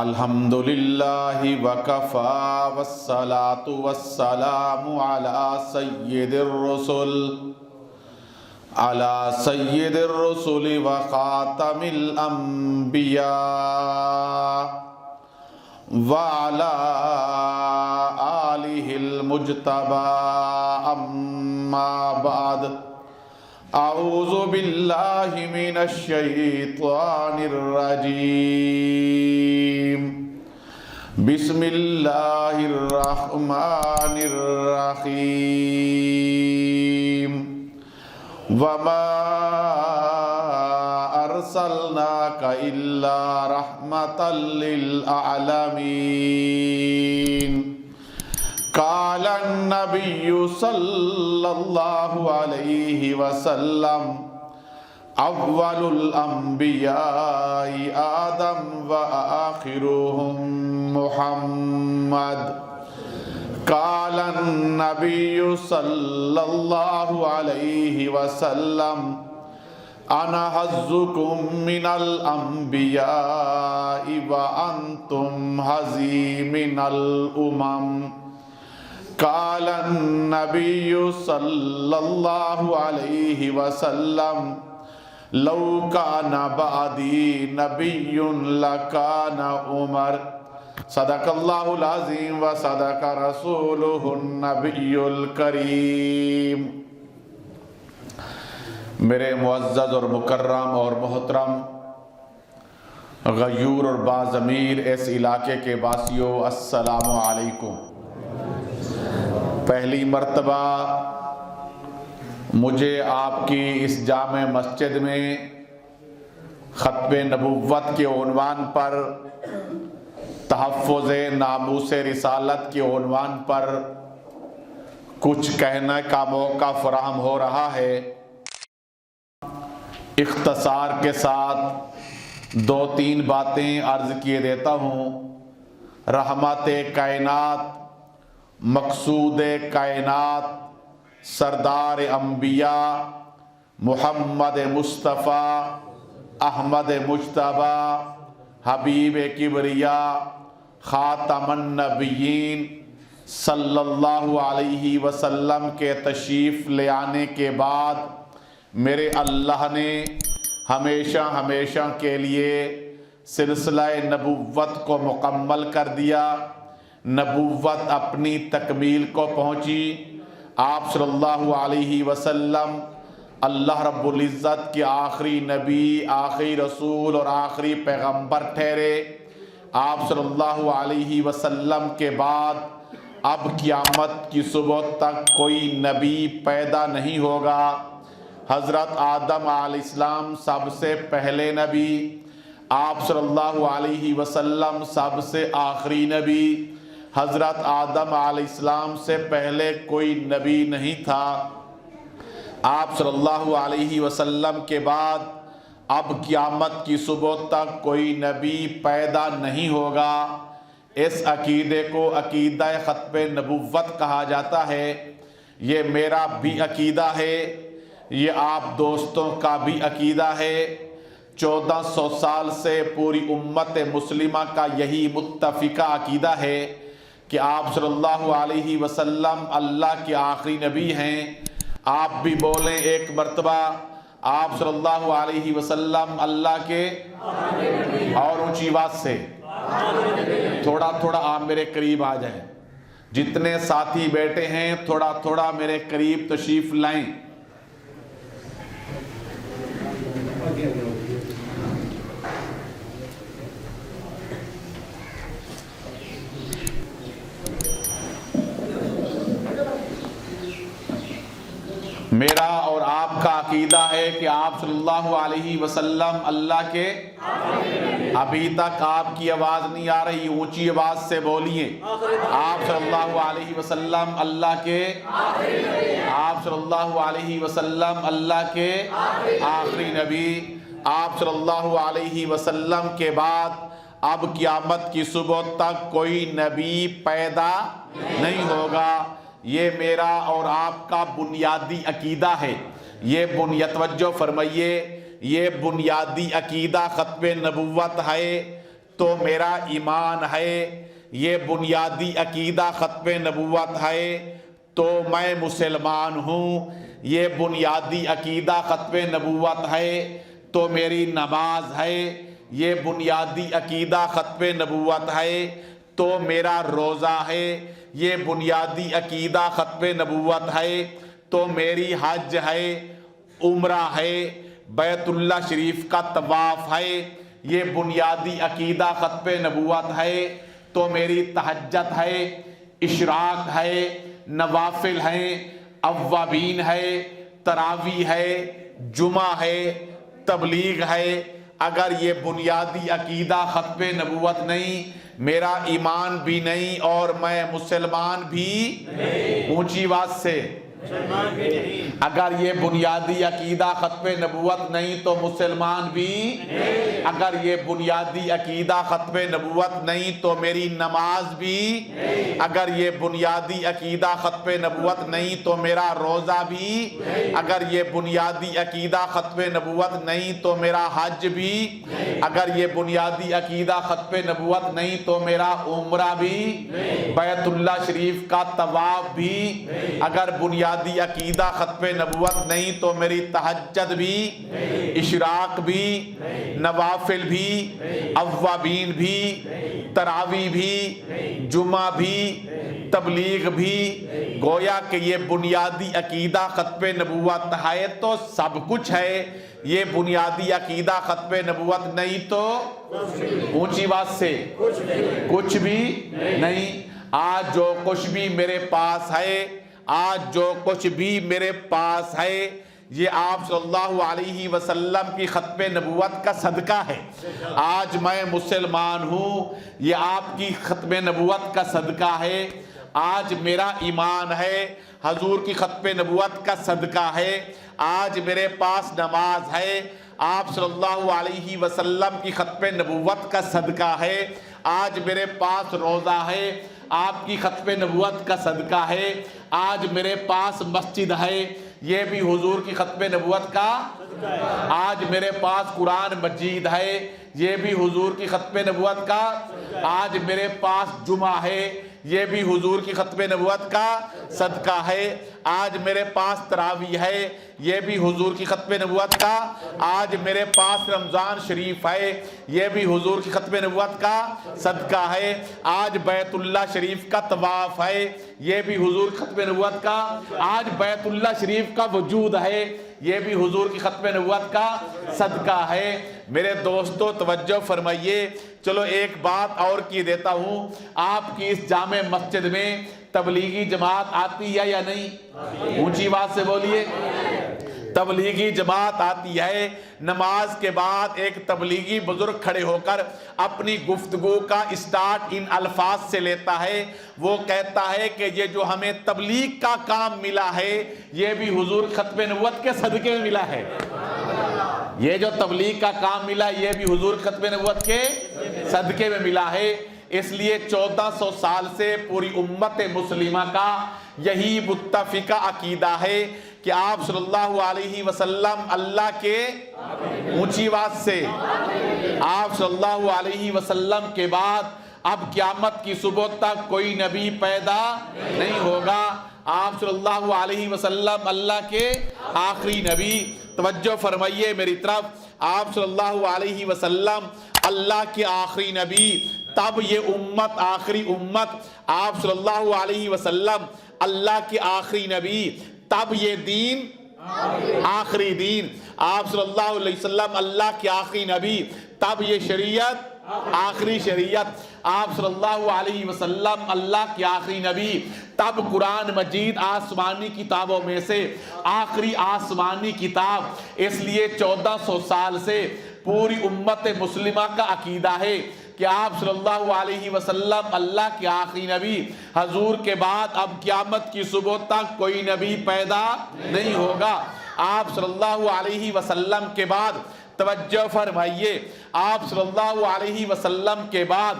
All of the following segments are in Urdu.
الحمدللہ وکفا والصلاة والسلام علی سید الرسل وخاتم الانبیاء وعلی آلہ المجتبى اما بعد اعوذ باللہ من الشیطان الرجیم بسم اللہ الرحمن الرحیم وما ارسلناک الا رحمتا للعالمین قال النبی صلی اللہ علیہ وسلم اول الانبیاء آدم وآخرهم محمد قال النبی صلی اللہ علیہ وسلم انا حظکم من الانبیاء وانتم حظی من الامم قال النبی صلی اللہ علیہ وسلم لو کان بعدی نبی لکان عمر صدق اللہ العظیم و صدق رسولہ النبی الکریم۔ میرے معزز اور مکرم اور محترم غیور اور باضمیر اس علاقے کے واسیوں، السلام علیکم۔ پہلی مرتبہ مجھے آپ کی اس جامع مسجد میں ختم نبوت کے عنوان پر، تحفظ ناموس رسالت کے عنوان پر کچھ کہنے کا موقع فراہم ہو رہا ہے۔ اختصار کے ساتھ دو تین باتیں عرض کیے دیتا ہوں۔ رحمت کائنات، مقصود کائنات، سردار انبیاء محمد مصطفیٰ احمد مجتبی حبیب کبریا خاتم النبیین صلی اللہ علیہ وسلم کے تشریف لے آنے کے بعد میرے اللہ نے ہمیشہ ہمیشہ کے لیے سلسلہ نبوت کو مکمل کر دیا۔ نبوت اپنی تکمیل کو پہنچی۔ آپ صلی اللہ علیہ وسلم اللہ رب العزت کے آخری نبی، آخری رسول اور آخری پیغمبر ٹھہرے۔ آپ صلی اللہ علیہ وسلم کے بعد اب قیامت کی صبح تک کوئی نبی پیدا نہیں ہوگا۔ حضرت آدم علیہ السلام سب سے پہلے نبی، آپ صلی اللہ علیہ وسلم سب سے آخری نبی۔ حضرت آدم علیہ السلام سے پہلے کوئی نبی نہیں تھا۔ آپ صلی اللہ علیہ وسلم کے بعد اب قیامت کی صبح تک کوئی نبی پیدا نہیں ہوگا۔ اس عقیدے کو عقیدہ ختم نبوت کہا جاتا ہے۔ یہ میرا بھی عقیدہ ہے، یہ آپ دوستوں کا بھی عقیدہ ہے۔ 1400 سال سے پوری امت مسلمہ کا یہی متفقہ عقیدہ ہے کہ آپ صلی اللہ علیہ وسلم اللہ کے آخری نبی ہیں۔ آپ بھی بولیں ایک مرتبہ، آپ صلی اللہ علیہ وسلم اللہ کے، اور اونچی آواز سے تھوڑا تھوڑا آپ میرے قریب آ جائیں۔ جتنے ساتھی بیٹھے ہیں تھوڑا تھوڑا میرے قریب تشریف لائیں۔ میرا اور آپ کا عقیدہ ہے کہ آپ صلی اللہ علیہ وسلم اللہ کے، ابھی تک آپ کی آواز نہیں آ رہی، اونچی آواز سے بولیے۔ آپ صلی اللہ علیہ وسلم اللہ کے، آپ صلی اللہ علیہ وسلم اللہ کے آخری نبی۔ آپ صلی اللہ علیہ وسلم کے بعد اب قیامت کی صبح تک کوئی نبی پیدا نہیں ہوگا۔ یہ میرا اور آپ کا بنیادی عقیدہ ہے۔ یہ توجہ فرمائیے، یہ بنیادی عقیدہ ختم نبوت ہے تو میرا ایمان ہے، یہ بنیادی عقیدہ ختم نبوت ہے تو میں مسلمان ہوں، یہ بنیادی عقیدہ ختم نبوت ہے تو میری نماز ہے، یہ بنیادی عقیدہ ختم نبوت ہے تو میرا روزہ ہے، یہ بنیادی عقیدہ ختم نبوت ہے تو میری حج ہے، عمرہ ہے، بیت اللہ شریف کا طواف ہے، یہ بنیادی عقیدہ ختم نبوت ہے تو میری تہجد ہے، اشراق ہے، نوافل ہیں، اوابین ہے، تراویح ہے، جمعہ ہے، تبلیغ ہے۔ اگر یہ بنیادی عقیدہ ختم نبوت نہیں، میرا ایمان بھی نہیں اور میں مسلمان بھی اونچی آواز سے، اگر یہ بنیادی عقیدہ ختم نبوت نہیں تو مسلمان بھی، اگر یہ بنیادی عقیدہ ختم نبوت نہیں تو میری نماز بھی، اگر یہ بنیادی عقیدہ ختم نبوت نہیں تو میرا روزہ بھی، اگر یہ بنیادی عقیدہ ختم نبوت نہیں تو میرا حج بھی، اگر یہ بنیادی عقیدہ ختم نبوت نہیں تو میرا عمرہ بھی، بیت اللہ شریف کا طواف بھی، اگر بنیادی عقیدہ ختم نبوت نہیں تو میری تہجد بھی، اشراق بھی، نوافل بھی، اوابین بھی، تراویح بھی، جمعہ بھی، تبلیغ بھی۔ گویا کہ یہ بنیادی عقیدہ ختم نبوت ہے تو سب کچھ ہے، یہ بنیادی عقیدہ ختم نبوت نہیں تو اونچی بات سے کچھ بھی نہیں۔ آج جو کچھ بھی میرے پاس ہے، آج جو کچھ بھی میرے پاس ہے، یہ آپ صلی اللہ علیہ وسلم کی ختم نبوت کا صدقہ ہے۔ آج میں مسلمان ہوں، یہ آپ کی ختم نبوت کا صدقہ ہے۔ آج میرا ایمان ہے، حضور کی ختم نبوت کا صدقہ ہے۔ آج میرے پاس نماز ہے، آپ صلی اللہ علیہ وسلم کی ختم نبوت کا صدقہ ہے۔ آج میرے پاس روزہ ہے، آپ کی ختم نبوت کا صدقہ ہے۔ آج میرے پاس مسجد ہے، یہ بھی حضور کی ختم نبوت کا۔ آج میرے پاس قرآن مجید ہے، یہ بھی حضور کی ختم نبوت کا۔ آج میرے پاس جمعہ ہے، یہ بھی حضور کی ختم نبوت کا صدقہ ہے۔ آج میرے پاس تراویح ہے، یہ بھی حضور کی ختم نبوت کا۔ آج میرے پاس رمضان شریف ہے، یہ بھی حضور کی ختم نبوت کا صدقہ ہے۔ آج بیت اللہ شریف کا طواف ہے، یہ بھی حضور کی ختم نبوت کا۔ آج بیت اللہ شریف کا وجود ہے، یہ بھی حضور کی ختم نبوت کا صدقہ ہے۔ میرے دوستو توجہ فرمائیے، چلو ایک بات اور کی دیتا ہوں، آپ کی اس جامع مسجد میں تبلیغی جماعت آتی ہے یا نہیں؟ اونچی بات سے بولیے۔ تبلیغی جماعت آتی ہے۔ نماز کے بعد ایک تبلیغی بزرگ کھڑے ہو کر اپنی گفتگو کا اسٹارٹ ان الفاظ سے لیتا ہے، وہ کہتا ہے کہ یہ جو ہمیں تبلیغ کا کام ملا ہے، یہ بھی حضور ختم نبوت کے صدقے میں ملا ہے۔ یہ جو تبلیغ کا کام ملا، یہ بھی حضور ختم نبوت کے صدقے میں ملا ہے۔ اس لیے 1400 سال سے پوری امت مسلمہ کا یہی متفقہ عقیدہ ہے کہ آپ صلی اللہ علیہ وسلم اللہ کے، اونچی آواز سے، آپ صلی اللہ علیہ وسلم کے بعد اب قیامت کی صبح تک کوئی نبی پیدا نہیں ہوگا۔ آپ صلی اللہ علیہ وسلم اللہ کے آخری نبی۔ توجہ فرمائیے میری طرف، آپ صلی اللہ علیہ وسلم اللہ کے آخری نبی، تب یہ امت آخری امت، آپ صلی اللہ علیہ وسلم اللہ کے آخری نبی، تب یہ دین آخری دین، آپ صلی اللہ علیہ وسلم اللہ کے آخری نبی، تب یہ شریعت آخری شریعت، آپ صلی اللہ علیہ وسلم اللہ کے آخری نبی، تب قرآن مجید آسمانی کتابوں میں سے آخری آسمانی کتاب۔ اس لیے 1400 سال سے پوری امت مسلمہ کا عقیدہ ہے کہ آپ صلی اللہ علیہ وسلم اللہ کے آخری نبی، حضور کے بعد اب قیامت کی صبح تک کوئی نبی پیدا نہیں ہوگا۔ آپ صلی اللہ علیہ وسلم کے بعد توجہ فرمائیے، آپ صلی اللہ علیہ وسلم کے بعد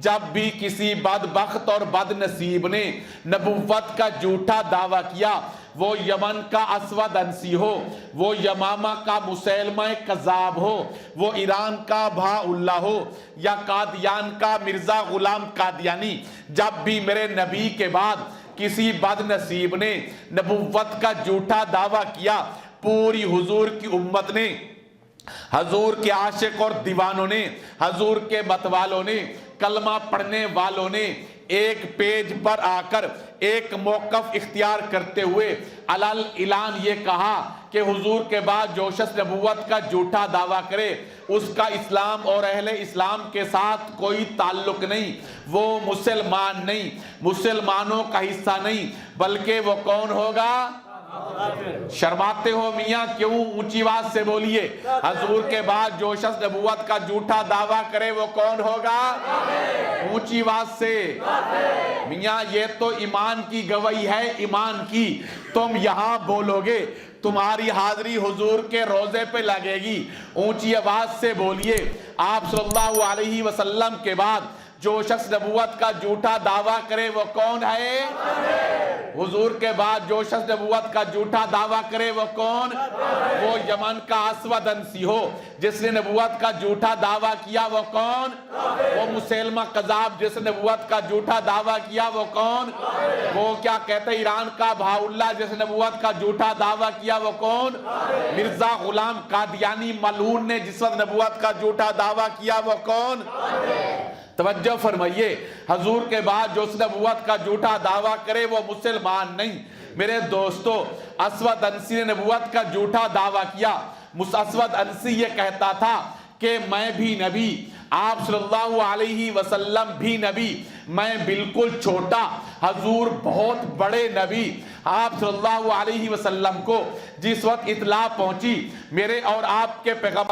جب بھی کسی بدبخت اور بد نصیب نے نبوت کا جھوٹا دعویٰ کیا، وہ یمن کا اسود انسی ہو، وہ یمامہ کا مسیلمہ کذاب ہو، وہ ایران کا بہا اللہ ہو، یا قادیان کا مرزا غلام قادیانی، جب بھی میرے نبی کے بعد کسی بد نصیب نے نبوت کا جھوٹا دعویٰ کیا، پوری حضور کی امت نے، حضور کے عاشق اور دیوانوں نے، حضور کے متوالوں نے، کلمہ پڑھنے والوں نے ایک پیج پر آ کر ایک موقف اختیار کرتے ہوئے علل اعلان یہ کہا کہ حضور کے بعد جو شخص نبوت کا جھوٹا دعویٰ کرے اس کا اسلام اور اہل اسلام کے ساتھ کوئی تعلق نہیں، وہ مسلمان نہیں، مسلمانوں کا حصہ نہیں، بلکہ وہ کون ہوگا؟ شرماتے ہو میاں؟ کیوں؟ اونچی آواز سے بولیے، حضور کے بعد جو شخص نبوت کا جھوٹا دعویٰ کرے وہ کون ہوگا؟ اونچی آواز سے میاں، یہ تو ایمان کی گواہی ہے، ایمان کی، تم یہاں بولو گے تمہاری حاضری حضور کے روزے پہ لگے گی۔ اونچی آواز سے بولیے، آپ صلی اللہ علیہ وسلم کے بعد جو شخص نبوت کا جھوٹا دعویٰ کرے وہ کون ہے؟ حضور کے بعد جو شخص نبوت کا جھوٹا دعویٰ کرے وہ کون؟ وہ یمن کا اسود انسی ہو جس نے نبوت کا جھوٹا دعویٰ کیا، وہ کون؟ وہ مسیلمہ کذاب جس نے نبوت کا جھوٹا دعویٰ کیا، وہ کون؟ وہ کیا کہتے ہیں ایران کا بہا اللہ جس نے نبوت کا جھوٹا دعویٰ کیا، وہ کون؟ مرزا غلام قادیانی ملعون نے جس وقت نبوت کا جھوٹا دعویٰ کیا، وہ کون؟ توجہ فرمائیے، حضور کے بعد جو اس نبوت کا جھوٹا دعویٰ کرے وہ مسلمان نہیں۔ میرے دوستو، اسود انسی نے نبوت کا جھوٹا دعویٰ کیا۔ اسود انسی یہ کہتا تھا کہ میں بھی نبی، آپ صلی اللہ علیہ وسلم بھی نبی، میں بالکل چھوٹا، حضور بہت بڑے نبی۔ آپ صلی اللہ علیہ وسلم کو جس وقت اطلاع پہنچی میرے اور آپ کے پیغمبر